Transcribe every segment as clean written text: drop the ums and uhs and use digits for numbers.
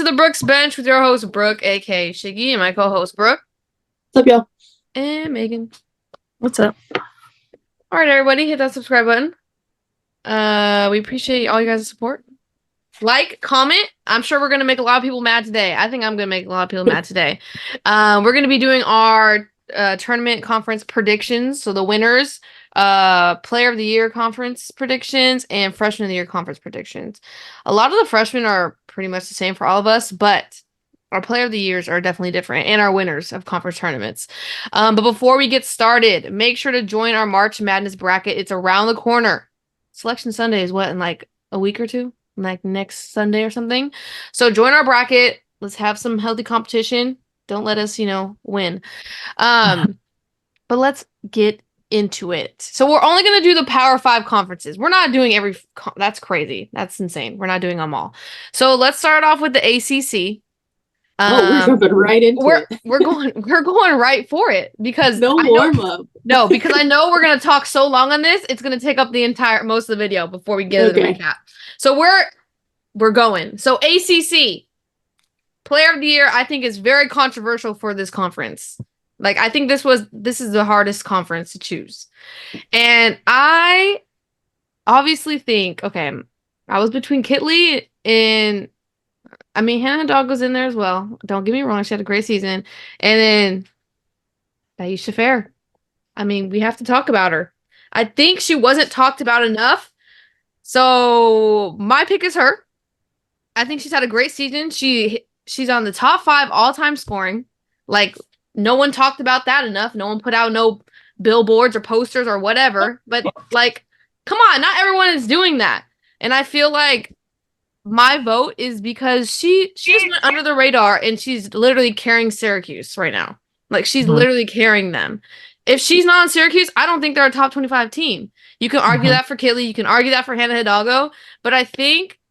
to the Brookes Bench with your host, Brooke, a.k.a. Shiggy, and my co-host, Brooke. What's up, y'all? And Megan. What's up? All right, everybody, hit that subscribe button. We appreciate all you guys' support. Like, comment. I'm sure we're going to make a lot of people mad today. I think I'm going to make a lot of people mad today. We're going to be doing our tournament conference predictions. So the winners, player of the year conference predictions, and freshman of the year conference predictions. A lot of the freshmen are pretty much the same for all of us, but our player of the years are definitely different, and our winners of conference tournaments. But before we get started, make sure to join our March Madness bracket. It's around the corner. Selection Sunday is what, in like a week or two? Like next Sunday or something. So join our bracket. Let's have some healthy competition. Don't let us, win. But let's get into it. So we're only going to do the Power 5 conferences. We're not doing that's crazy. That's insane. We're not doing them all. So let's start off with the ACC. We're jumping right into it. We're going right for it because no warm up. No, because I know we're gonna talk so long on this, it's gonna take up the most of the video before we get to the recap. So we're going. So ACC Player of the Year, I think, is very controversial for this conference. Like, I think this is the hardest conference to choose, and I obviously think, okay, I was between Kitley and. I mean, Hannah Dog was in there as well. Don't get me wrong. She had a great season. And then Daisha Fair. I mean, we have to talk about her. I think she wasn't talked about enough. So my pick is her. I think she's had a great season. She's on the top 5 all-time scoring. Like, no one talked about that enough. No one put out no billboards or posters or whatever. But, like, come on. Not everyone is doing that. And I feel like my vote is because she just went under the radar, and she's literally carrying Syracuse right now. Like, she's literally carrying them. If she's not on Syracuse, I don't think they're a top 25 team. You can argue that for Kitley. You can argue that for Hannah Hidalgo. But I think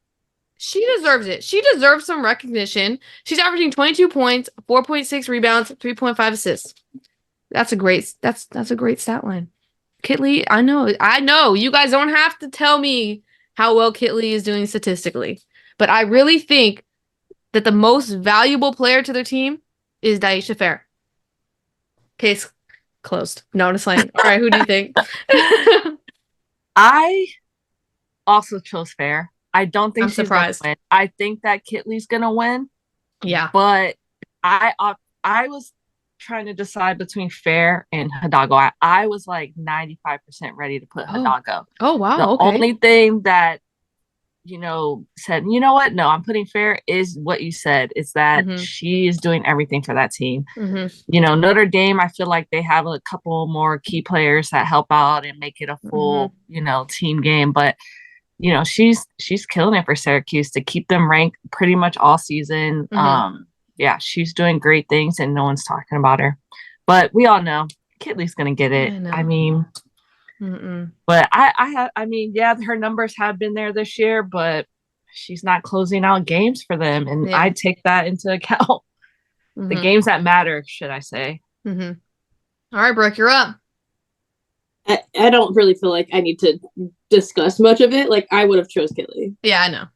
she deserves it. She deserves some recognition. She's averaging 22 points, 4.6 rebounds, 3.5 assists. That's a great stat line. Kitley, I know. You guys don't have to tell me how well Kitley is doing statistically. But I really think that the most valuable player to their team is Daisha Fair. Case closed. No, I'm just like, all right, who do you think? I also chose Fair. I don't think she's surprised. Gonna win. I think that Kitley's gonna win. Yeah. But I was trying to decide between Fair and Hidalgo. I was like 95% ready to put Hidalgo. Oh, wow. The only thing that, said, you know what? No, I'm putting Fair is what you said. Is that she is doing everything for that team. Notre Dame, I feel like they have a couple more key players that help out and make it a full, team game. But, she's killing it for Syracuse to keep them ranked pretty much all season. Yeah, she's doing great things, and no one's talking about her. But we all know Kitley's going to get it. I mean, but I mean, yeah, her numbers have been there this year, but she's not closing out games for them, and I take that into account. The games that matter, should I say? All right, Brooke, you're up. I don't really feel like I need to discuss much of it. Like, I would have chose Kitley. Yeah, I know.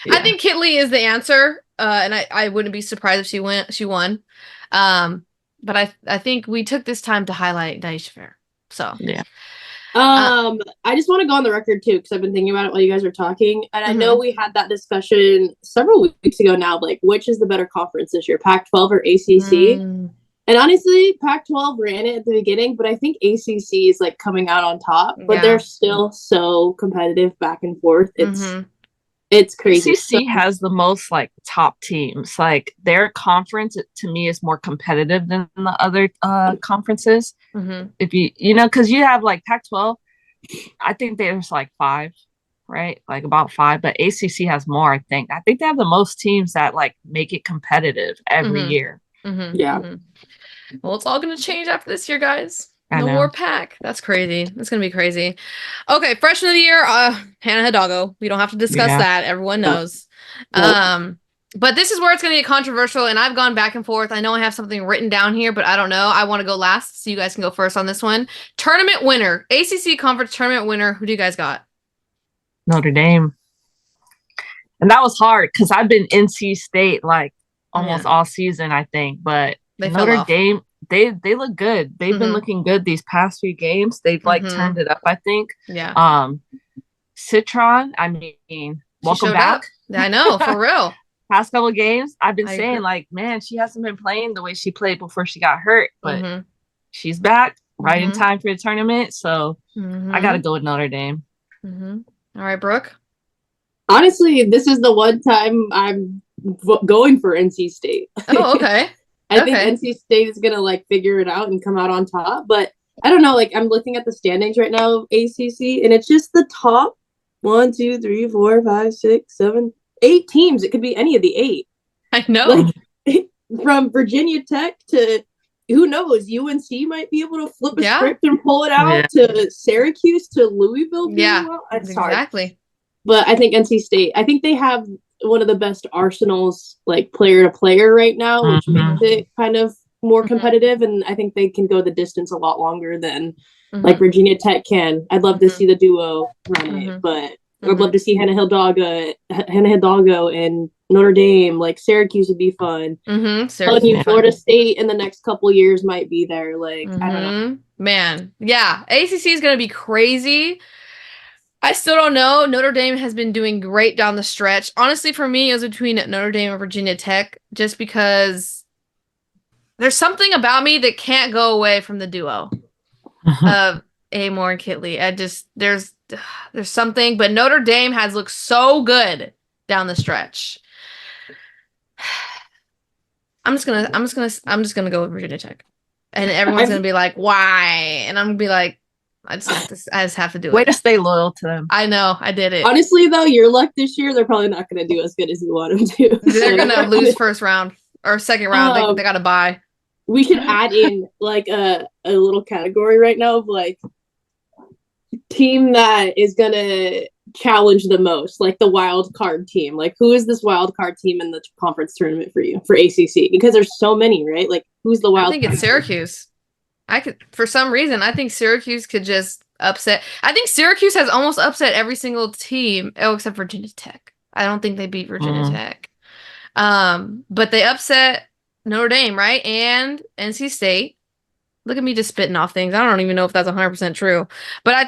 Yeah. I think Kitley is the answer. And I wouldn't be surprised if she won. But I think we took this time to highlight Daisha Fair. So yeah. I just want to go on the record too, because I've been thinking about it while you guys are talking, and I know we had that discussion several weeks ago now, like, which is the better conference this year, Pac-12 or ACC? And honestly, Pac-12 ran it at the beginning, but I think ACC is like coming out on top. But they're still so competitive back and forth. It's crazy. ACC has the most like top teams. Like, their conference, to me, is more competitive than the other conferences. If because you have like Pac-12, I think there's like 5, right? Like about 5, but ACC has more. I think they have the most teams that like make it competitive every year. Yeah. Well, it's all going to change after this year, guys. No more pack. That's crazy. That's going to be crazy. Okay, freshman of the year, Hannah Hidalgo. We don't have to discuss that. Everyone knows. But this is where it's going to get controversial, and I've gone back and forth. I know I have something written down here, but I don't know. I want to go last, so you guys can go first on this one. Tournament winner. ACC Conference tournament winner. Who do you guys got? Notre Dame. And that was hard because I've been NC State like almost all season, I think. But Notre Dame, they look good. They've been looking good these past few games. They've like turned it up, I think. Yeah. Citron, I mean, welcome back. I know, for real. Past couple of games, I've been saying like, man, she hasn't been playing the way she played before she got hurt, but she's back right in time for the tournament. So I got to go with Notre Dame. All right, Brooke. Honestly, this is the one time I'm going for NC State. Oh, okay. I think NC State is going to like figure it out and come out on top. But I don't know, like I'm looking at the standings right now of ACC and it's just the top 1, 2, 3, 4, 5, 6, 7, 8 teams. It could be any of the 8. I know. Like, from Virginia Tech to who knows, UNC might be able to flip a script and pull it out to Syracuse to Louisville. Yeah, it's exactly. Hard. But I think NC State, I think they have one of the best arsenals, like player to player right now, which makes it kind of more competitive. And I think they can go the distance a lot longer than like Virginia Tech can. I'd love to see the duo run it, but I'd love to see Hannah Hidalgo and Notre Dame. Like Syracuse would be fun. Florida State in the next couple years might be there. Like I don't know, man. Yeah, ACC is gonna be crazy. I still don't know. Notre Dame has been doing great down the stretch. Honestly, for me, it was between Notre Dame and Virginia Tech, just because there's something about me that can't go away from the duo of Amor and Kitley. There's something, but Notre Dame has looked so good down the stretch. I'm just gonna go with Virginia Tech, and everyone's gonna be like, "Why?" And I'm gonna be like, I just have to do it. Way to stay loyal to them. I know, I did it. Honestly, though, your luck this year, they're probably not going to do as good as you want them to. They're going to lose first round or second round. They got to bye. We should add in like a little category right now of like team that is going to challenge the most, like the wild card team. Like who is this wild card team in the conference tournament for you for ACC? Because there's so many, right? Like who's the wild card? I think it's Syracuse. For some reason, I think Syracuse could just upset. I think Syracuse has almost upset every single team, except Virginia Tech. I don't think they beat Virginia Tech. But they upset Notre Dame, right? And NC State. Look at me just spitting off things. I don't even know if that's 100% true. But I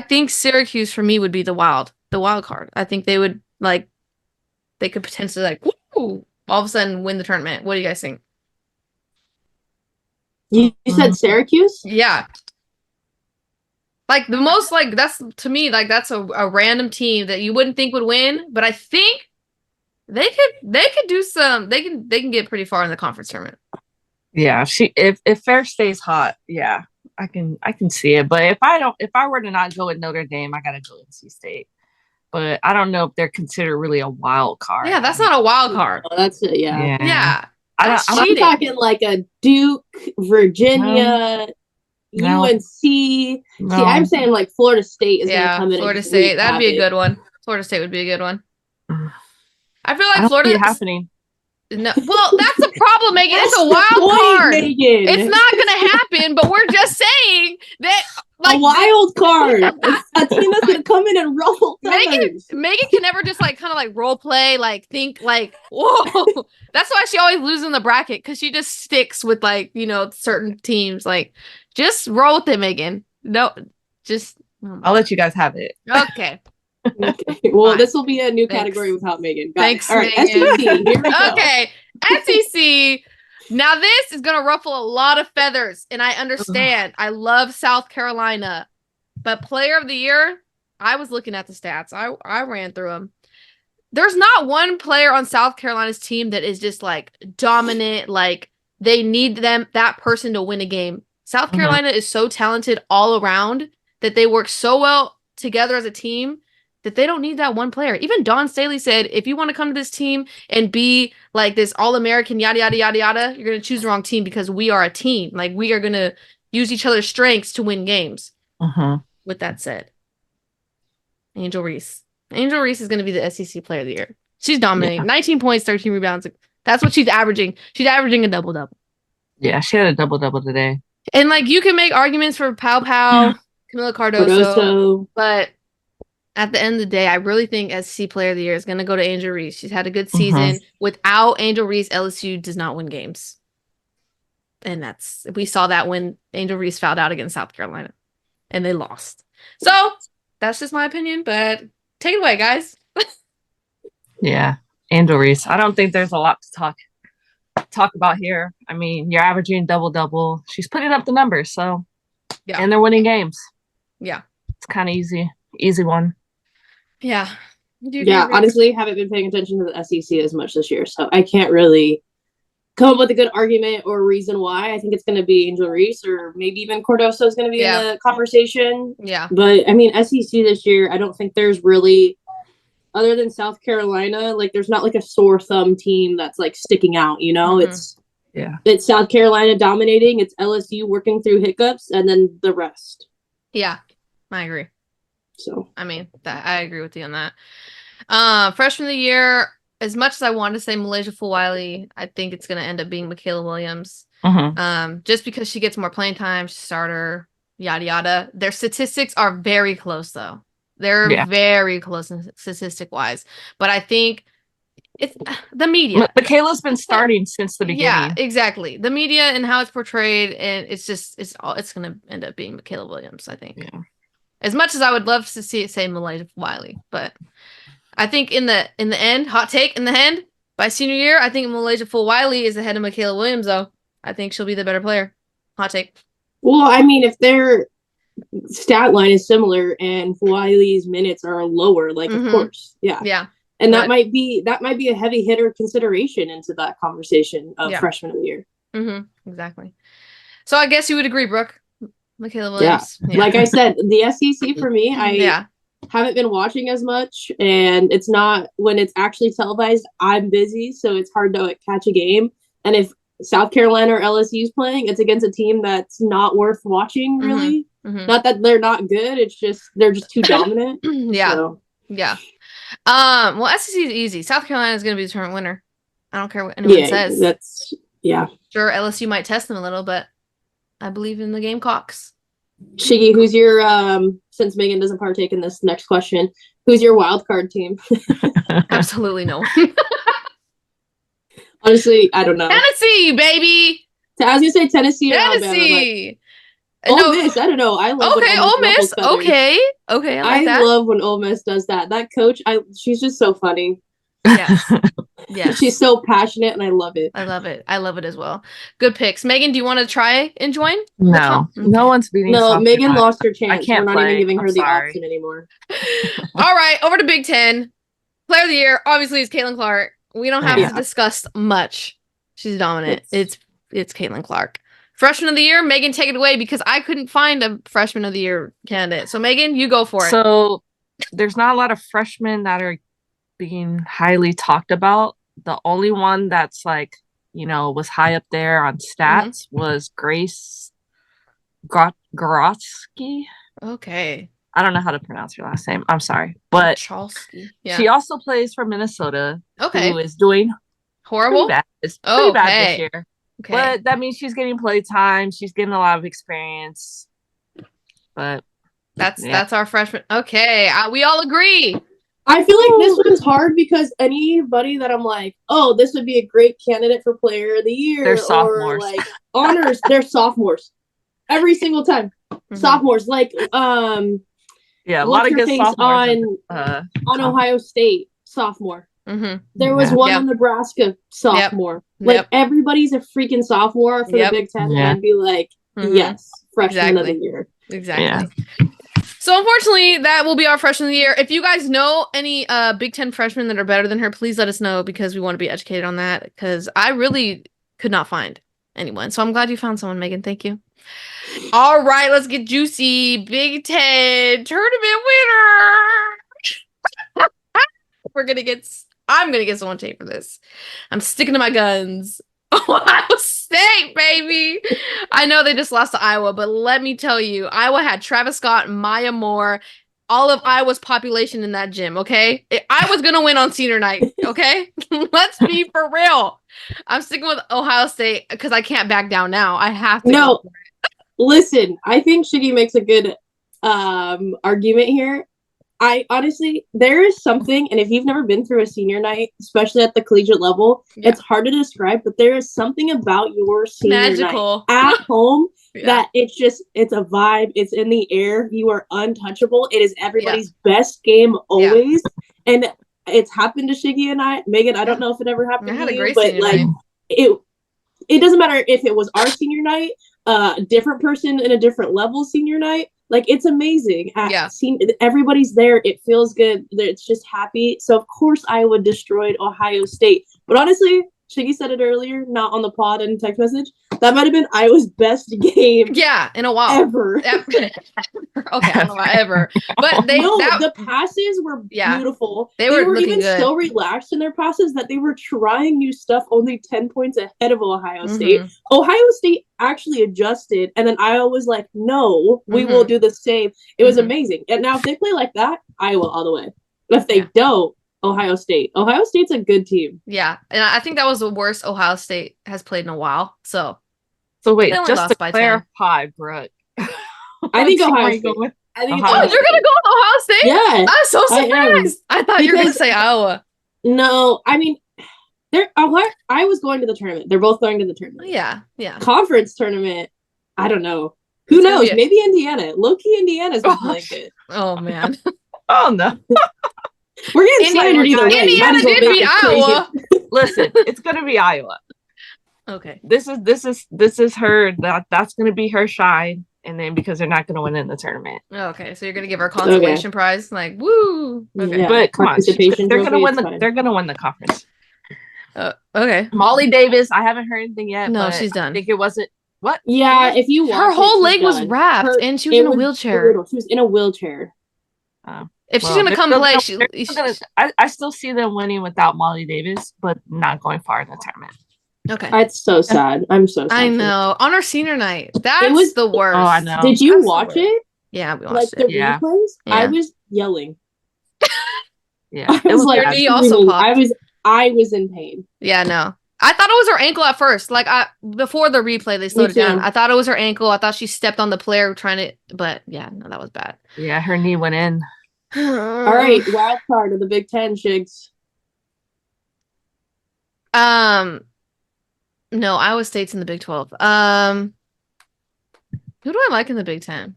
think Syracuse for me would be the wild card. I think they would they could potentially all of a sudden win the tournament. What do you guys think? You said Syracuse? Yeah. Like the most that's to me that's a random team that you wouldn't think would win, but I think they could do some they can get pretty far in the conference tournament. Yeah, if Fair stays hot, yeah, I can see it. But if I were to not go with Notre Dame, I gotta go with NC State. But I don't know if they're considered really a wild card. Yeah, that's not a wild card. Oh, that's it, yeah. I'm talking like a Duke, Virginia, UNC. See, I'm saying like Florida State is going to come in. Florida State, that'd be a good one. Florida State would be a good one. I feel like Florida happening. No, well, that's the problem, Megan. It's a wild card. Megan. It's not going to happen, but we're just saying that a wild card. A team that's going to come in and ruffle feathers. Megan can never just kind of role play, think whoa. That's why she always loses in the bracket, because she just sticks with certain teams. Just roll with it, Megan. No, just I'll let you guys have it. Okay. Okay. Well, this will be a new category without Megan. Thanks, all right, Megan. SEC. Here we go. Okay, SEC. Now this is gonna ruffle a lot of feathers, and I understand. I love South Carolina, but Player of the Year, I was looking at the stats. I ran through them. There's not one player on South Carolina's team that is just dominant. They need that person to win a game. South Carolina is so talented all around that they work so well together as a team that they don't need that one player. Even Dawn Staley said, if you want to come to this team and be this All-American, yada, yada, yada, yada, you're going to choose the wrong team, because we are a team. We are going to use each other's strengths to win games. With that said, Angel Reese. Angel Reese is going to be the SEC Player of the Year. She's dominating. 19 points, 13 rebounds. That's what she's averaging. She's averaging a double-double. Yeah, she had a double-double today. And you can make arguments for Pau Pau, Camila Cardoso, but at the end of the day, I really think SEC Player of the Year is going to go to Angel Reese. She's had a good season. Without Angel Reese, LSU does not win games. And we saw that when Angel Reese fouled out against South Carolina. And they lost. So, that's just my opinion, but take it away, guys. Yeah, Angel Reese. I don't think there's a lot to talk about here. I mean, you're averaging double-double. She's putting up the numbers, so. Yeah. And they're winning games. Yeah. It's kind of easy one. Yeah. Yeah, honestly, haven't been paying attention to the SEC as much this year, so I can't really come up with a good argument or reason why. I think it's going to be Angel Reese, or maybe even Cordoso is going to be in the conversation. Yeah. But, I mean, SEC this year, I don't think there's really, other than South Carolina, like, there's not, like, a sore thumb team that's, like, sticking out, you know? It's South Carolina dominating, it's LSU working through hiccups, and then the rest. Yeah, I agree. So, I mean, I agree with you on that. Freshman of the year, as much as I want to say Malaysia Fulwiley, I think it's going to end up being Michaela Williams. Just because she gets more playing time, she's a starter, yada, yada. Their statistics are very close, though. They're very close statistic-wise. But I think it's the media. Michaela's been starting since the beginning. Yeah, exactly. The media and how it's portrayed, and it's going to end up being Michaela Williams, I think. Yeah. As much as I would love to see it say Malaysia Wiley, but I think in the end, hot take in the end, by senior year, I think Malaysia Wiley is ahead of Michaela Williams, though. I think she'll be the better player. Hot take. Well, I mean, if their stat line is similar and Wiley's minutes are lower, like of course, yeah. And that might be a heavy hitter consideration into that conversation of freshman of the year. Exactly. So I guess you would agree, Brooke. Michaela Williams. Yeah. Like I said, the SEC for me, I haven't been watching as much, and it's not when it's actually televised. I'm busy, so it's hard to catch a game. And if South Carolina or LSU is playing, it's against a team that's not worth watching, really. Not that they're not good; it's just they're just too dominant. Yeah. Well, SEC is easy. South Carolina is going to be the tournament winner. I don't care what anyone says. Sure, LSU might test them a little, but I believe in the Gamecocks. Shiggy, who's your since Megan doesn't partake in this next question, who's your wild card team? Absolutely no one. Honestly, I don't know. Tennessee, baby. I was gonna say Tennessee. Tennessee. Ole Miss. I don't know. I love. Okay, Ole Miss. Okay. I like that. Love when Ole Miss does that. That coach, she's just so funny. Yes. She's so passionate, and I love it. I love it as well. Good picks. Megan, do you want to try and join? No. No one's beating. No, Megan lost her chance. I can't We're not even giving her the option anymore. All right, over to Big Ten. Player of the year, obviously, is Caitlin Clark. We don't have to discuss much. She's dominant. It's Caitlin Clark. Freshman of the year, Megan, take it away, because I couldn't find a freshman of the year candidate. So, Megan, you go for it. So, there's not a lot of freshmen that are being highly talked about. The only one that's was high up there on stats was Grace Gorotsky. Okay. I don't know how to pronounce her last name. I'm sorry. But Chalsky. She also plays for Minnesota. Okay. Who is doing horrible? Pretty bad. It's pretty bad this year. Okay. But that means she's getting play time. She's getting a lot of experience. But that's our freshman. Okay. We all agree. I feel like this one's hard because anybody that I'm like, oh, this would be a great candidate for player of the year. They're sophomores. Or honors, they're sophomores. Every single time. Sophomores. A lot of good sophomores on Ohio State, sophomore. There was one in Nebraska, sophomore. Everybody's a freaking sophomore for the Big Ten. And I'd be like, yes, freshman of the year. Exactly. Yeah. So, unfortunately, that will be our freshman of the year. If you guys know any Big Ten freshmen that are better than her, please let us know, because we want to be educated on that, because I really could not find anyone. So I'm glad you found someone, Megan. Thank you. All right, let's get juicy. Big Ten tournament winner. I'm going to get someone tape for this. I'm sticking to my guns. Ohio State, baby. I know they just lost to Iowa, but let me tell you, Iowa had Travis Scott, Maya Moore, all of Iowa's population in that gym, okay? Iowa's going to win on senior night, okay? Let's be for real. I'm sticking with Ohio State because I can't back down now. I have to. No, listen, I think Shiggy makes a good argument here. I honestly, there is something, and if you've never been through a senior night, especially at the collegiate level, it's hard to describe, but there is something about your senior night at home that it's a vibe. It's in the air. You are untouchable. It is everybody's best game always. And it's happened to Shiggy and I. Megan, I don't know if it ever happened to you, but like it doesn't matter if it was our senior night, different person in a different level senior night. Like, it's amazing. Everybody's there. It feels good. It's just happy. So, of course, Iowa destroyed Ohio State. But honestly, Shiggy said it earlier, not on the pod and text message. That might have been Iowa's best game. Yeah, in a while. Ever. Okay, I don't know about ever. But the passes were beautiful. They were even good. So relaxed in their passes that they were trying new stuff only 10 points ahead of Ohio State. Ohio State actually adjusted, and then Iowa was like, no, we will do the same. It was amazing. And now if they play like that, Iowa all the way. If they don't, Ohio State. Ohio State's a good team. Yeah, and I think that was the worst Ohio State has played in a while. So wait, just to clarify, Brooke. I think Ohio State. You're gonna go with Ohio State? Yeah, I'm so surprised. I thought you were gonna say Iowa. No, I mean, I was going to the tournament. They're both going to the tournament. Yeah. Conference tournament. I don't know. Who knows? Maybe Indiana. Low-key Indiana's been playing good. Oh man. Oh no. We're getting slandered either way. Indiana did beat Iowa. Listen, it's gonna be Iowa. Okay. This is her. That's gonna be her shine, and then because they're not gonna win in the tournament. Okay, so you're gonna give her a consolation prize, like woo. Okay, but come on, they're gonna win They're gonna win the conference. Okay. Molly Davis, I haven't heard anything yet. No, but she's done. I think it wasn't. What? Yeah, if you watch her whole leg was wrapped, and she was in a wheelchair. She was in a wheelchair. If she's gonna come play, I still see them winning without Molly Davis, but not going far in the tournament. Okay, it's so sad. I'm so sad. I know. On our senior night, that was the worst. Oh, I know. Did you watch it? Yeah, we watched it. The replays. Yeah. I was yelling. Yeah, I was like, knee also popped. I was in pain. Yeah, no. I thought it was her ankle at first. Like before the replay, they slowed it down. I thought it was her ankle. I thought she stepped on the player trying to, but yeah, no, that was bad. Yeah, her knee went in. All right, wild card of the Big Ten, Shigs. No, Iowa State's in the Big 12. Who do I like in the Big Ten?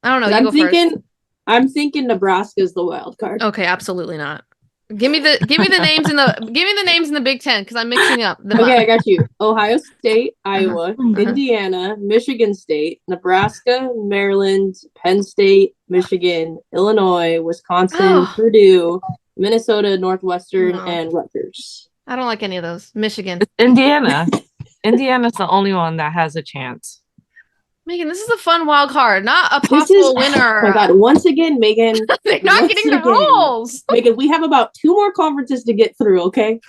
I don't know. I'm thinking Nebraska's the wild card. Okay, absolutely not. Give me the names in the Big Ten because I'm mixing up. I got you. Ohio State, Iowa, Indiana, Michigan State, Nebraska, Maryland, Penn State, Michigan, Illinois, Wisconsin, Purdue, Minnesota, Northwestern, and Rutgers. I don't like any of those. Michigan. Indiana. Indiana's the only one that has a chance. Megan, this is a fun wild card, not a possible winner. Oh my God. Once again, Megan. They're not getting the rules. Megan, we have about 2 more conferences to get through, okay?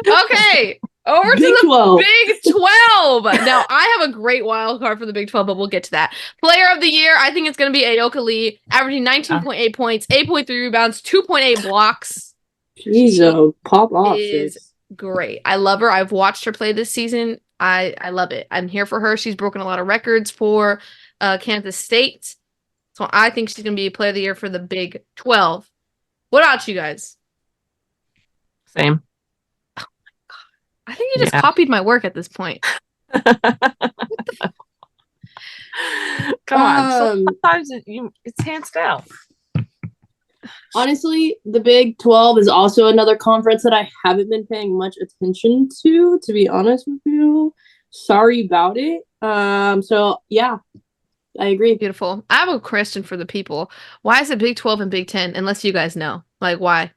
Okay. Over to the Big 12. Now, I have a great wild card for the Big 12, but we'll get to that. Player of the year, I think it's going to be Ayoka Lee, averaging 19.8 points, 8.3 rebounds, 2.8 blocks. Jeez, pop off. Is great. I love her. I've watched her play this season. I love it. I'm here for her. She's broken a lot of records for Kansas State. So I think she's going to be player of the year for the Big 12. What about you guys? Same. Oh my God. I think you just copied my work at this point. Come on. Sometimes it's hands down. Honestly, the Big 12 is also another conference that I haven't been paying much attention to be honest with you. Sorry about it. So, yeah, I agree. Beautiful. I have a question for the people. Why is it Big 12 and Big 10, unless you guys know? Like, why?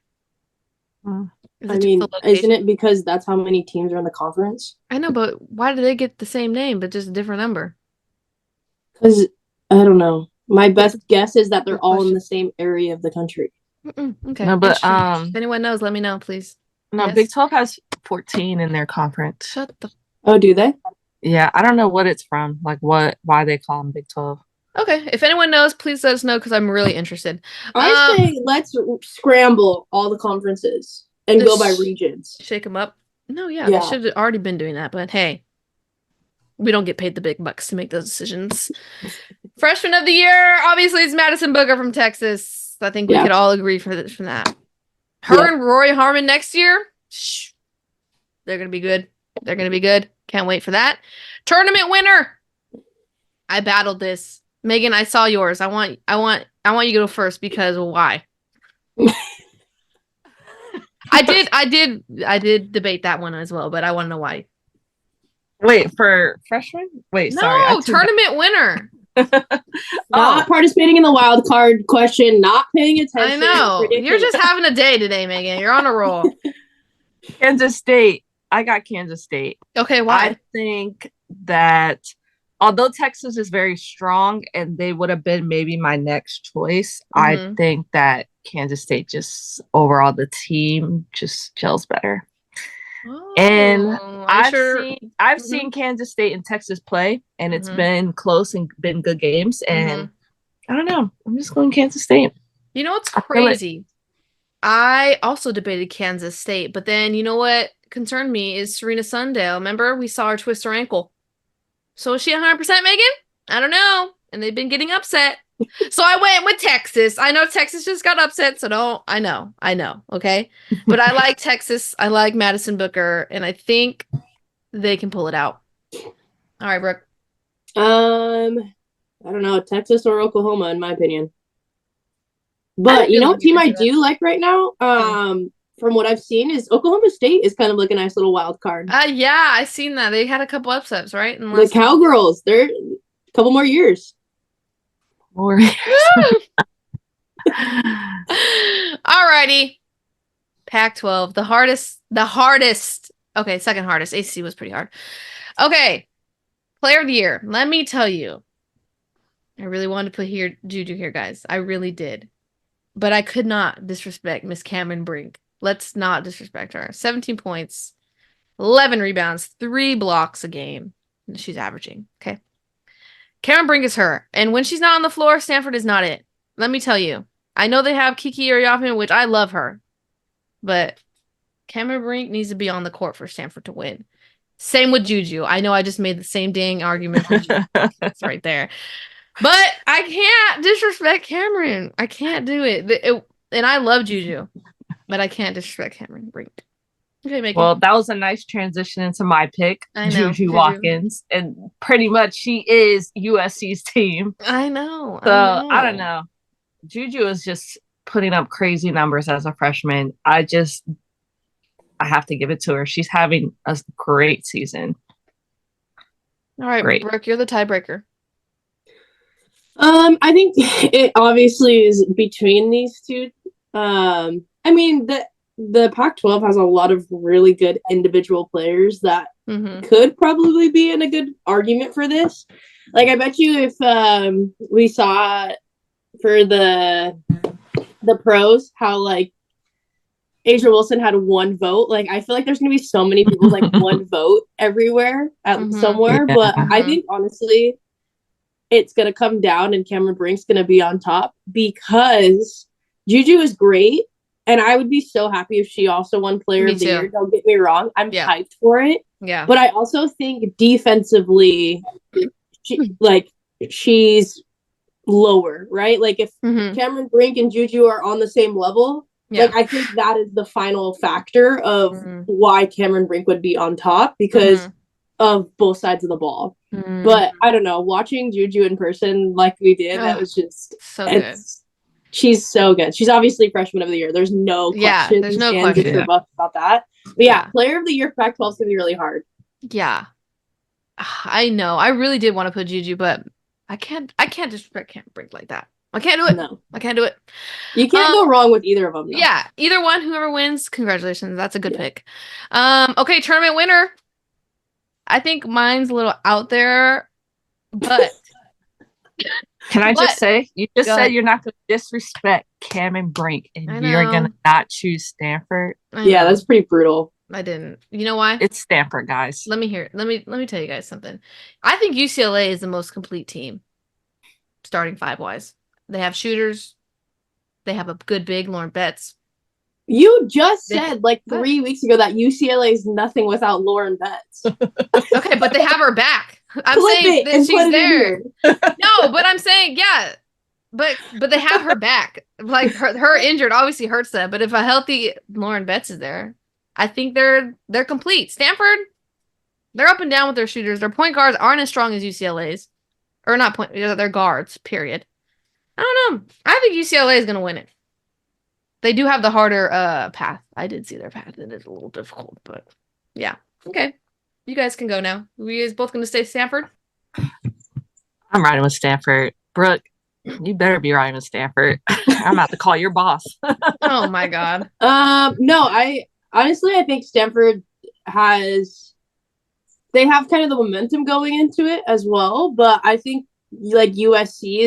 I mean, isn't it because that's how many teams are in the conference? I know, but why do they get the same name, but just a different number? Because, I don't know. My best guess is that they're all in the same area of the country. Okay. No, but if anyone knows, let me know, please. No, yes. Big 12 has 14 in their conference. Shut the. Oh, do they? Yeah, I don't know what it's from. Like why they call them Big 12. Okay, if anyone knows, please let us know because I'm really interested. I say let's scramble all the conferences and go by regions. Shake them up. No, yeah, they should have already been doing that. But hey, we don't get paid the big bucks to make those decisions. Freshman of the year, obviously, it's Madison Booker from Texas. I think we could all agree from that. Her and Rory Harmon next year, they're going to be good. They're going to be good. Can't wait for that. Tournament winner. I battled this. Megan, I saw yours. I want you to go first because why? I did debate that one as well, but I want to know why. Wait, for freshman? Wait, sorry. No, tournament winner. Not participating in the wild card question, not paying attention. I know. You're just having a day today, Megan. You're on a roll. Kansas State. I got Kansas State. Okay, why? I think that although Texas is very strong and they would have been maybe my next choice, I think that Kansas State just overall the team just gels better. Oh, and I've seen Kansas State and Texas play, and it's been close and been good games. And I don't know. I'm just going Kansas State. You know what's crazy? I also debated Kansas State, but then you know what concerned me is Serena Sundale. Remember, we saw her twist her ankle. So is she 100%, Megan? I don't know. And they've been getting upset. So I went with Texas. I know Texas just got upset, so I know, okay? But I like Texas. I like Madison Booker, and I think they can pull it out. All right, Brooke. I don't know, Texas or Oklahoma, in my opinion. But you know what team I do like right now? From what I've seen, is Oklahoma State is kind of like a nice little wild card. Yeah, I seen that. They had a couple upsets, right? The Cowgirls, they're a couple more years. Alrighty. Pac-12, the hardest. Okay, second hardest. ACC was pretty hard. Okay, player of the year. Let me tell you, I really wanted to put Juju here, guys. I really did, but I could not disrespect Miss Cameron Brink. Let's not disrespect her. 17 points, 11 rebounds, 3 blocks a game. She's averaging. Okay. Cameron Brink is her. And when she's not on the floor, Stanford is not it. Let me tell you. I know they have Kiki Ariafen, which I love her. But Cameron Brink needs to be on the court for Stanford to win. Same with Juju. I know I just made the same dang argument for Juju. It's right there. But I can't disrespect Cameron. I can't do it. And I love Juju. But I can't disrespect Cameron Brink. Okay, Megan. Well, that was a nice transition into my pick, Juju Watkins. And pretty much she is USC's team. I know. So, I don't know. Juju is just putting up crazy numbers as a freshman. I have to give it to her. She's having a great season. All right, Brooke, you're the tiebreaker. I think it obviously is between these two. I mean, the Pac-12 has a lot of really good individual players that could probably be in a good argument for this. Like, I bet you if we saw for the pros how, like, Asia Wilson had 1 vote. Like, I feel like there's going to be so many people like 1 vote everywhere somewhere. Yeah. But I think, honestly, it's going to come down and Cameron Brink's going to be on top because Juju is great. And I would be so happy if she also won Player of the Year. Don't get me wrong. I'm hyped for it. Yeah. But I also think defensively, she's lower, right? Like, if Cameron Brink and Juju are on the same level, like, I think that is the final factor of why Cameron Brink would be on top because of both sides of the ball. But I don't know. Watching Juju in person like we did, that was just so good. She's so good. She's obviously freshman of the year. There's no question. Yeah, there's no question about that. But player of the year Pac-12 is going to be really hard. Yeah. I know. I really did want to put Juju, but I can't disrespect Cameron Brink like that. I can't do it. No. I can't do it. You can't go wrong with either of them. Though. Yeah. Either one, whoever wins, congratulations. That's a good pick. Okay, tournament winner. I think mine's a little out there, but can I just say, you just said you're not going to disrespect Cameron Brink and you're going to not choose Stanford. Yeah, that's pretty brutal. I didn't. You know why? It's Stanford, guys. Let me hear it. Let me tell you guys something. I think UCLA is the most complete team, starting 5-wise. They have shooters. They have a good big Lauren Betts. You just said like 3 weeks ago that UCLA is nothing without Lauren Betts. Okay, but they have her back. I'm saying that she's there. Here. No, but I'm saying, yeah. But they have her back. Like her injured obviously hurts them. But if a healthy Lauren Betts is there, I think they're complete. Stanford, they're up and down with their shooters. Their point guards aren't as strong as UCLA's. Or not point, they're guards, period. I don't know. I think UCLA is gonna win it. They do have the harder path. I did see their path. It is a little difficult, but yeah. Okay. You guys can go now. We guys both gonna stay Stanford? I'm riding with Stanford. Brooke, you better be riding with Stanford. I'm about to call your boss. Oh my God. No, I think Stanford they have kind of the momentum going into it as well, but I think like USC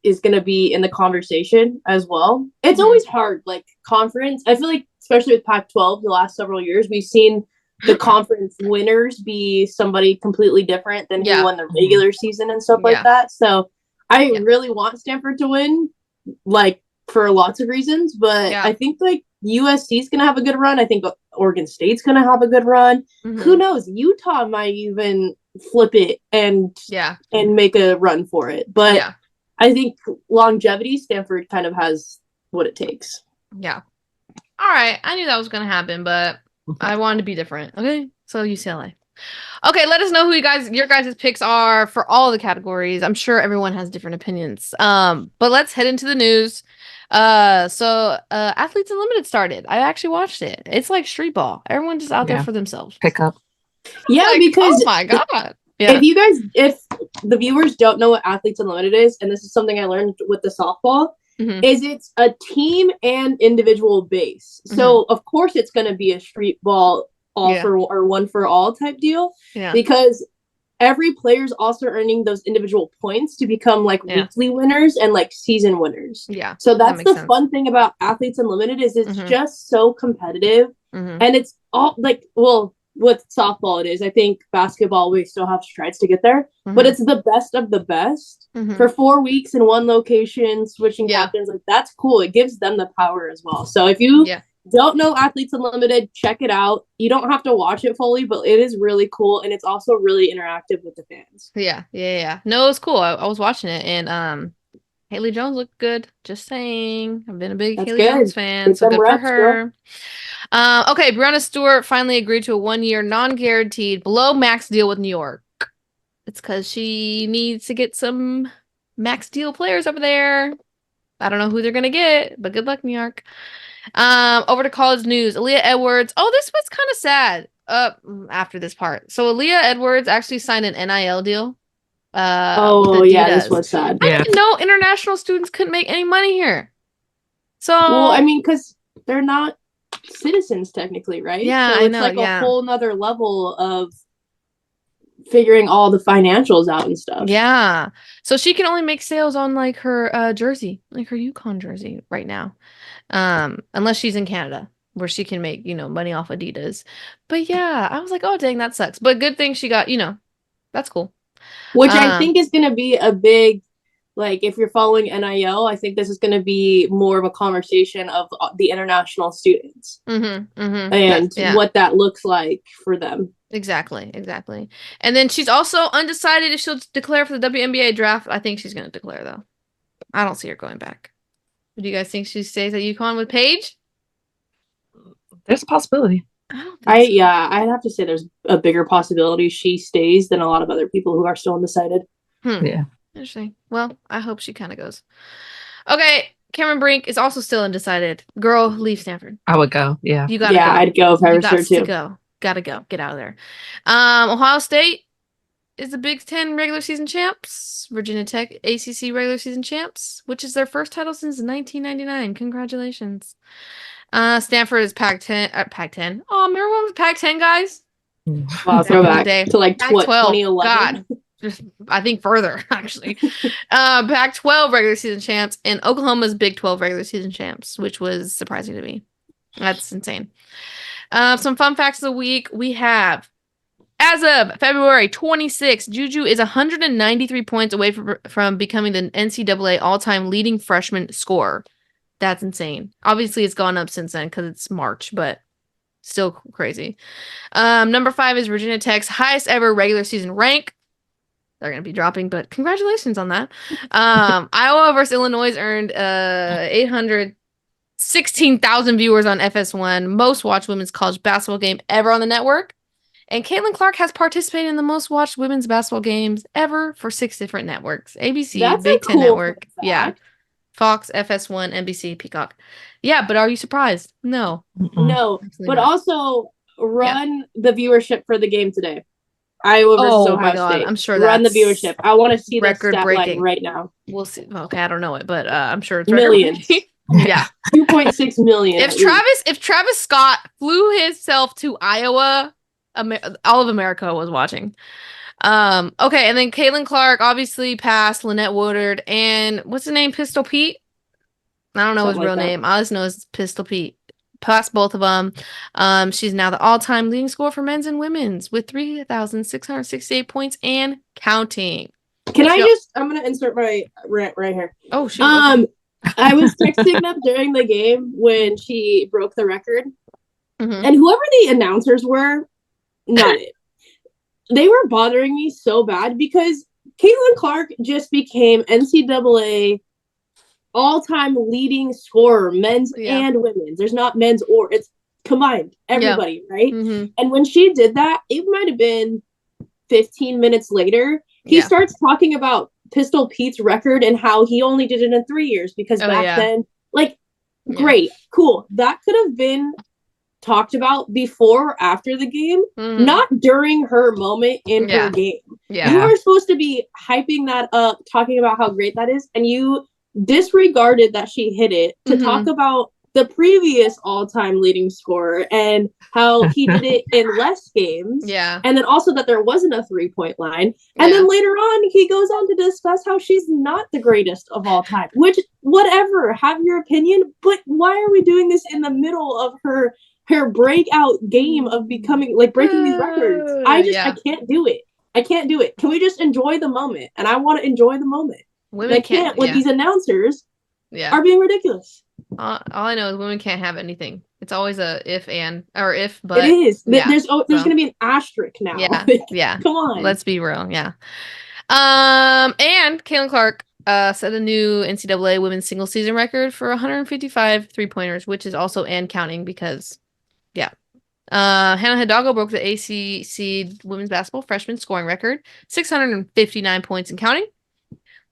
is going to be in the conversation as well. It's always hard, like conference. I feel like especially with Pac-12 the last several years, we've seen the conference winners be somebody completely different than who won the regular season and stuff like that. So I really want Stanford to win, like for lots of reasons, but I think like USC is going to have a good run. I think Oregon State's going to have a good run. Who knows? Utah might even flip it and make a run for it. But I think longevity, Stanford kind of has what it takes. Yeah. All right. I knew that was going to happen, but I wanted to be different. Okay. So UCLA. Okay, let us know who your guys' picks are for all the categories. I'm sure everyone has different opinions. But let's head into the news. So Athletes Unlimited started. I actually watched it. It's like street ball. Everyone's just out there for themselves. Pick up. Yeah, like, because oh my God. Yeah. If the viewers don't know what Athletes Unlimited is, and this is something I learned with the softball, is it's a team and individual base. So of course it's going to be a street ball or one for all type deal, because every player's also earning those individual points to become like weekly winners and like season winners. Yeah. So that's the fun thing about Athletes Unlimited is it's just so competitive, and it's all like, well, with softball it is. I think basketball we still have strides to get there, but it's the best of the best for 4 weeks in one location, switching captains. Like that's cool. It gives them the power as well. So if you don't know Athletes Unlimited, check it out. You don't have to watch it fully, but it is really cool, and it's also really interactive with the fans. Yeah. No, it was cool. I was watching it, and Haley Jones looked good. Just saying. I've been a big Haley Jones fan, so good for her. Okay, Breanna Stewart finally agreed to a 1-year non-guaranteed below max deal with New York. It's because she needs to get some max deal players over there. I don't know who they're gonna get, but good luck, New York. Over to college news. Aaliyah Edwards. Oh, this was kind of sad. After this part. So Aaliyah Edwards actually signed an NIL deal. This was sad. I didn't know international students couldn't make any money here. So well, I mean, because they're not citizens technically, right? Yeah, so I it's know, like a whole nother level of figuring all the financials out and stuff. Yeah. So she can only make sales on like her jersey, like her UConn jersey right now. Unless she's in Canada where she can make, money off Adidas. But yeah, I was like, oh dang, that sucks. But good thing she got, that's cool. Which I think is going to be a big, like, if you're following NIL, I think this is going to be more of a conversation of the international students and what that looks like for them. Exactly. And then she's also undecided if she'll declare for the WNBA draft. I think she's going to declare, though. I don't see her going back. Do you guys think she stays at UConn with Paige? There's a possibility. I'd have to say there's a bigger possibility she stays than a lot of other people who are still undecided. Yeah. Interesting. Well, I hope she kind of goes. Okay, Cameron Brink is also still undecided. Girl, leave Stanford. I would go. Yeah. You gotta go. I'd go if I was her too. Gotta go. Get out of there. Ohio State is the Big Ten regular season champs. Virginia Tech ACC regular season champs, which is their first title since 1999. Congratulations. Stanford is Pac-10. Pac-10. Oh, remember when it was Pac-10, guys? Wow, throwback to like Pac-12. 2011. God, just I think further actually. Pac-12 regular season champs and Oklahoma's Big 12 regular season champs, which was surprising to me. That's insane. Some fun facts of the week. We have, as of February 26th, Juju is 193 points away from becoming the NCAA all-time leading freshman scorer. That's insane. Obviously, it's gone up since then because it's March, but still crazy. Number 5 is Virginia Tech's highest ever regular season rank. they're going to be dropping, but congratulations on that. Iowa versus Illinois earned 816,000 viewers on FS1, most watched women's college basketball game ever on the network. And Caitlin Clark has participated in the most watched women's basketball games ever for 6 different networks. ABC, That's Big a Ten cool Network. fact. Yeah. Fox, FS1, NBC, Peacock. Yeah, but are you surprised? No. No. Absolutely But not. also run the viewership for the game today. Iowa versus Oh Ohio my God. State. I'm sure Run the that's viewership. I want to see the stat line record-breaking. right now. We'll see. Okay, I don't know it, but I'm sure it's Millions. Yeah. 2.6 million. If Travis Scott flew himself to Iowa, all of America was watching. Okay, and then Caitlin Clark obviously passed Lynette Woodard and what's his name? Pistol Pete? I don't know his real name. I just know it's Pistol Pete. Passed both of them. She's now the all-time leading scorer for men's and women's with 3,668 points and counting. I'm gonna insert my rant right here. Oh shoot. Okay. I was texting them during the game when she broke the record, Mm-hmm. and whoever the announcers were, not it. They were bothering me so bad because Caitlin Clark just became NCAA all-time leading scorer, men's and women's. There's not men's or it's combined, everybody, right? Mm-hmm. And when she did that, it might have been 15 minutes later. He starts talking about Pistol Pete's record and how he only did it in 3 years because back then, great, cool. That could have been talked about before or after the game, not during her moment in her game. Yeah. You are supposed to be hyping that up, talking about how great that is, and you disregarded that she hit it to talk about the previous all-time leading scorer and how he did it in less games. Yeah. And then also that there wasn't a 3-point line. And then later on, he goes on to discuss how she's not the greatest of all time, which, whatever, have your opinion, but why are we doing this in the middle of her breakout game of becoming, breaking these records? I can't do it. I can't do it. Can we just enjoy the moment? And I want to enjoy the moment. Women can't when these announcers are being ridiculous. All I know is women can't have anything. It's always a if and or if but it is. There's going to be an asterisk now. Yeah. Come on. Let's be real. Yeah. And Caitlin Clark set a new NCAA women's single season record for 155 3-pointers, which is also and counting because Hannah Hidalgo broke the ACC women's basketball freshman scoring record, 659 points and counting.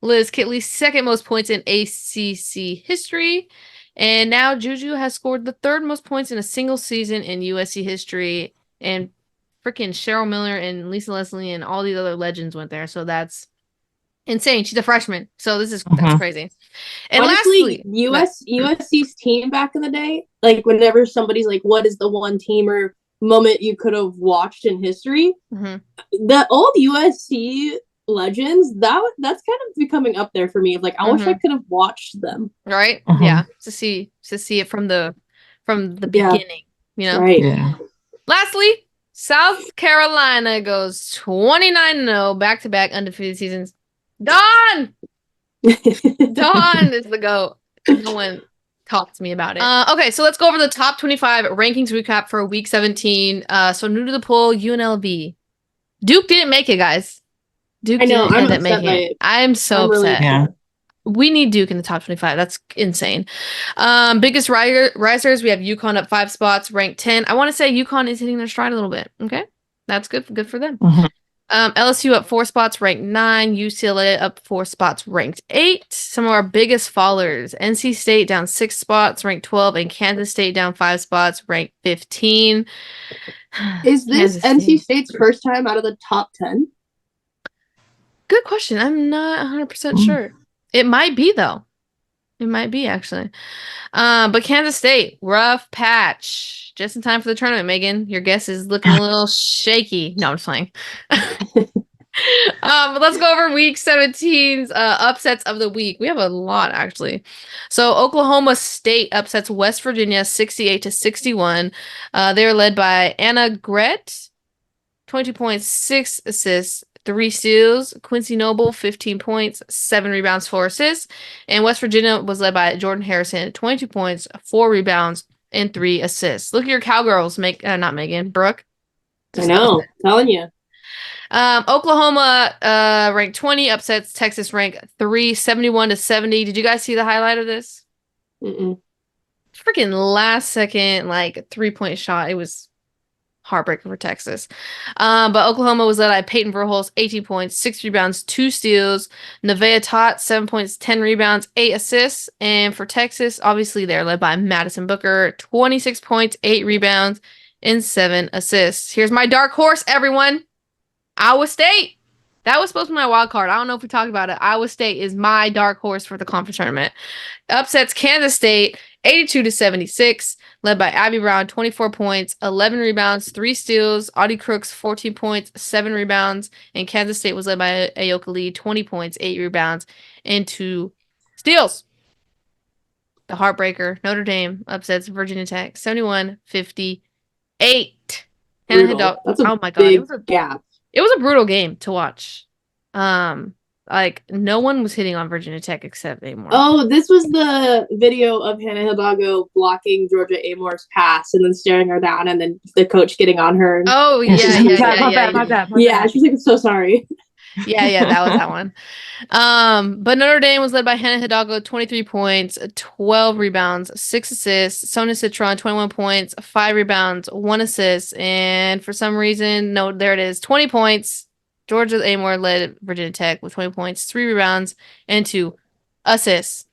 Liz Kitley's second most points in ACC history. And now Juju has scored the third most points in a single season in USC history. And freaking Cheryl Miller and Lisa Leslie and all these other legends went there. So that's insane. She's a freshman. So that's crazy. And honestly, lastly, USC's team back in the day, whenever somebody's like, what is the one team or moment you could have watched in history? The old USC legends, that's kind of becoming up there for me. I wish I could have watched them. Right? Yeah. To see it from the beginning, you know? Right. Yeah. Lastly, South Carolina goes 29-0 back-to-back undefeated seasons. Dawn is the GOAT. No one talked to me about it. Okay, so let's go over the top 25 rankings recap for week 17. So new to the poll, UNLV. Duke didn't make it, guys. Duke didn't end up making it. I'm so upset. Yeah. We need Duke in the top 25. That's insane. Biggest risers, we have UConn up 5 spots, ranked 10. I want to say UConn is hitting their stride a little bit. Okay, that's good for them. LSU up 4 spots, ranked 9. UCLA up 4 spots, ranked 8. Some of our biggest fallers: NC State down 6 spots, ranked 12, and Kansas State down 5 spots, ranked 15. Is this NC State's first time out of the top 10? Good question. I'm not 100% sure. It might be, though. It might be, actually. But Kansas State, rough patch. Just in time for the tournament, Megan. Your guess is looking a little shaky. No, I'm just playing. But let's go over week 17's upsets of the week. We have a lot, actually. So Oklahoma State upsets West Virginia 68-61. They're led by Anna Gret, 22 points, 6 assists, 3 steals. Quincy Noble, 15 points, 7 rebounds, 4 assists. And West Virginia was led by Jordan Harrison, 22 points, 4 rebounds, and 3 assists. Look at your Cowgirls, not Megan, Brooke. I know, telling you. Oklahoma ranked 20, upsets Texas ranked 3, 71-70. Did you guys see the highlight of this? Mm-mm. Freaking last second, like 3-point shot. It was heartbreaking for Texas. But Oklahoma was led by Peyton Verhulst, 18 points, 6 rebounds, 2 steals. Nevaeh Tot, 7 points, 10 rebounds, 8 assists. And for Texas, obviously they're led by Madison Booker, 26 points, 8 rebounds, and 7 assists. Here's my dark horse, everyone. Iowa State. That was supposed to be my wild card. I don't know if we talked about it. Iowa State is my dark horse for the conference tournament. Upsets Kansas State 82-76, led by Abby Brown, 24 points, 11 rebounds, 3 steals. Audie Crooks, 14 points, 7 rebounds. And Kansas State was led by Ayoka Lee, 20 points, 8 rebounds, and 2 steals. The heartbreaker, Notre Dame, upsets Virginia Tech, 71-58. That's a big gap. It was a brutal game to watch. Like no one was hitting on Virginia Tech except Amor. Oh, this was the video of Hannah Hidalgo blocking Georgia Amor's pass and then staring her down, and then the coach getting on her. Oh yeah, My bad. She's like, so sorry. Yeah, that was that one. But Notre Dame was led by Hannah Hidalgo, 23 points, 12 rebounds, 6 assists. Sonia Citron, 21 points, 5 rebounds, 1 assist. And for some reason, no, there it is, 20 points. Georgia Amor led Virginia Tech with 20 points, 3 rebounds, and 2 assists.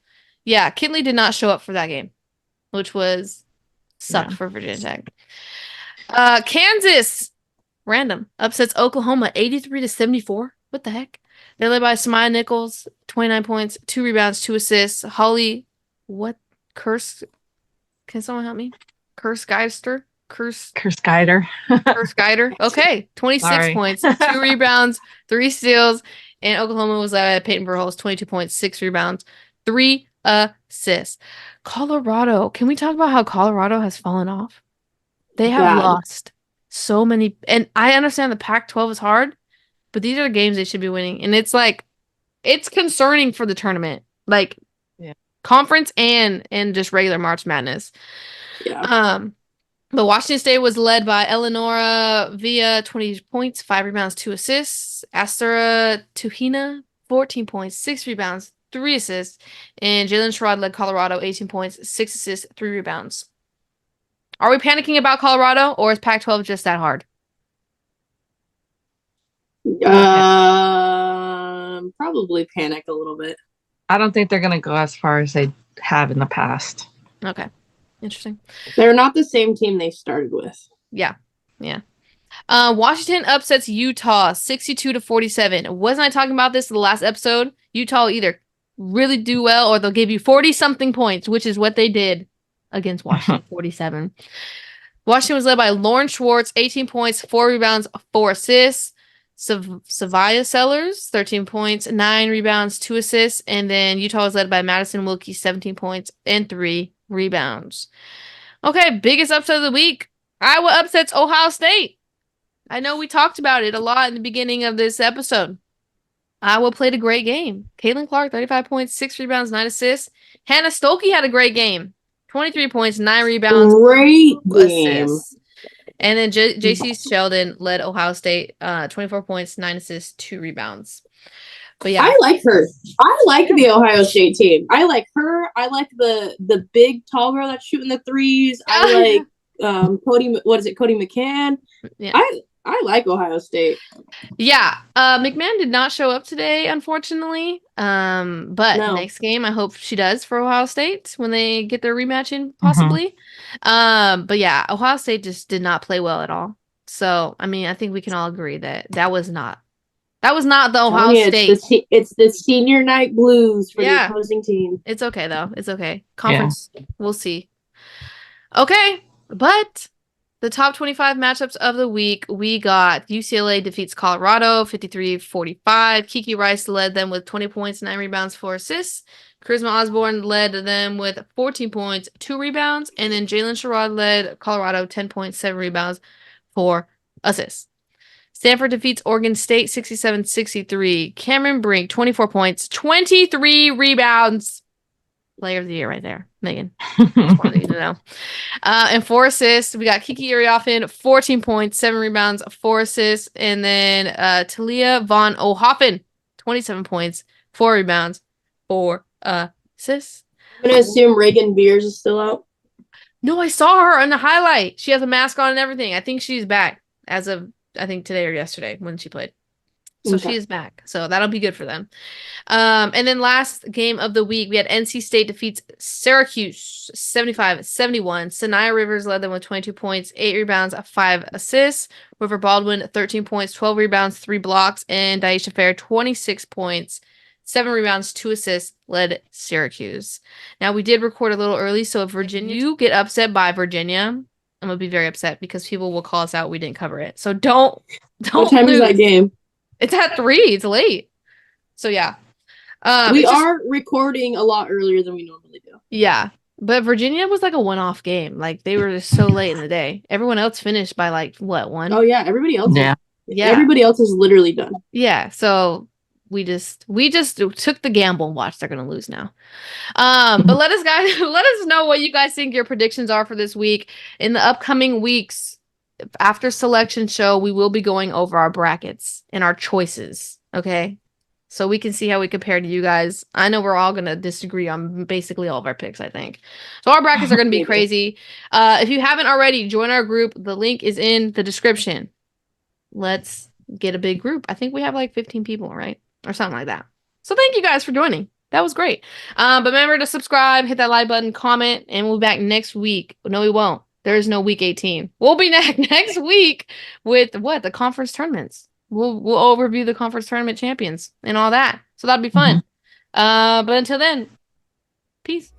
Yeah, Kinley did not show up for that game, which sucked for Virginia Tech. Kansas, random, upsets Oklahoma, 83-74. What the heck? They're led by Samaya Nichols, 29 points, 2 rebounds, 2 assists. Holly, Curse? Can someone help me? Curse Geister? Curse Guider. Okay. 26 points, 2 rebounds, 3 steals. And Oklahoma was led by Peyton Verhulst, 22 points, 6 rebounds, 3 assists. Colorado. Can we talk about how Colorado has fallen off? They have lost so many. And I understand the Pac-12 is hard, but these are the games they should be winning. And it's like, it's concerning for the tournament. Like, conference and just regular March Madness. Yeah. But Washington State was led by Eleonora Villa, 20 points, 5 rebounds, 2 assists. Astra Tuhina, 14 points, 6 rebounds, 3 assists. And Jalen Sherrod led Colorado, 18 points, 6 assists, 3 rebounds. Are we panicking about Colorado, or is Pac-12 just that hard? Probably panic a little bit. I don't think they're going to go as far as they have in the past. Okay. Interesting. They're not the same team they started with. Yeah. Washington upsets Utah 62-47. Wasn't I talking about this in the last episode? Utah will either really do well or they'll give you 40-something points, which is what they did against Washington, 47. Washington was led by Lauren Schwartz, 18 points, 4 rebounds, 4 assists. Savia Sellers, 13 points, 9 rebounds, 2 assists. And then Utah was led by Madison Wilkie, 17 points and 3 rebounds. Okay, biggest upset of the week. Iowa upsets Ohio State. I know we talked about it a lot in the beginning of this episode. Iowa played a great game. Caitlin Clark, 35 points, 6 rebounds, 9 assists. Hannah Stolke had a great game. 23 points, 9 rebounds, great game. Assists. And then JC Sheldon led Ohio State, 24 points, 9 assists, 2 rebounds. But yeah, I like her. I like the Ohio State team. I like her. I like the big tall girl that's shooting the threes. I like Cody. What is it? Cody McCann. Yeah. I like Ohio State. Yeah. McMahon did not show up today, unfortunately. But next game, I hope she does for Ohio State when they get their rematch in, possibly. But yeah, Ohio State just did not play well at all. So, I mean, I think we can all agree that was not the Ohio State. It's the senior night blues for the opposing team. It's okay, though. It's okay. Conference, we'll see. Okay, but the top 25 matchups of the week, we got UCLA defeats Colorado 53-45. Kiki Rice led them with 20 points, 9 rebounds, 4 assists. Charisma Osborne led them with 14 points, 2 rebounds. And then Jalen Sherrod led Colorado 10 points, 7 rebounds, 4 assists. Stanford defeats Oregon State 67-63. Cameron Brink, 24 points, 23 rebounds. Player of the year right there, Megan. Just wanted you to know. And 4 assists, we got Kiki Iriafen, 14 points, 7 rebounds, 4 assists. And then Talia Von Ohoffen, 27 points, 4 rebounds, 4 assists. I'm going to assume Reagan Beers is still out. No, I saw her on the highlight. She has a mask on and everything. I think she's back as of, I think, today or yesterday when she played. So she is back. So that'll be good for them. And then last game of the week, we had NC State defeats Syracuse 75-71. Sanaya Rivers led them with 22 points, 8 rebounds, 5 assists. River Baldwin, 13 points, 12 rebounds, 3 blocks. And Daisha Fair, 26 points, 7 rebounds, 2 assists, led Syracuse. Now, we did record a little early, so if you get upset by Virginia, I'm going to be very upset because people will call us out. We didn't cover it. So don't What time is that game? It's at 3. It's late. So, yeah. We are recording a lot earlier than we normally do. Yeah. But Virginia was like a one-off game. Like, they were just so late in the day. Everyone else finished by, like, what, 1? Oh, yeah. Everybody else. Yeah. Everybody else is literally done. Yeah. So, we just took the gamble and watched. They're going to lose now. But let us know what you guys think your predictions are for this week. In the upcoming weeks, after selection show, we will be going over our brackets and our choices, okay? So we can see how we compare to you guys. I know we're all going to disagree on basically all of our picks, I think. So our brackets are going to be crazy. If you haven't already, join our group. The link is in the description. Let's get a big group. I think we have like 15 people, right? Or something like that. So thank you guys for joining. That was great. But remember to subscribe, hit that like button, comment, and we'll be back next week. No, we won't. There is no week 18. We'll be next week with the conference tournaments. We'll overview the conference tournament champions and all that. So that'll be fun. But until then, peace.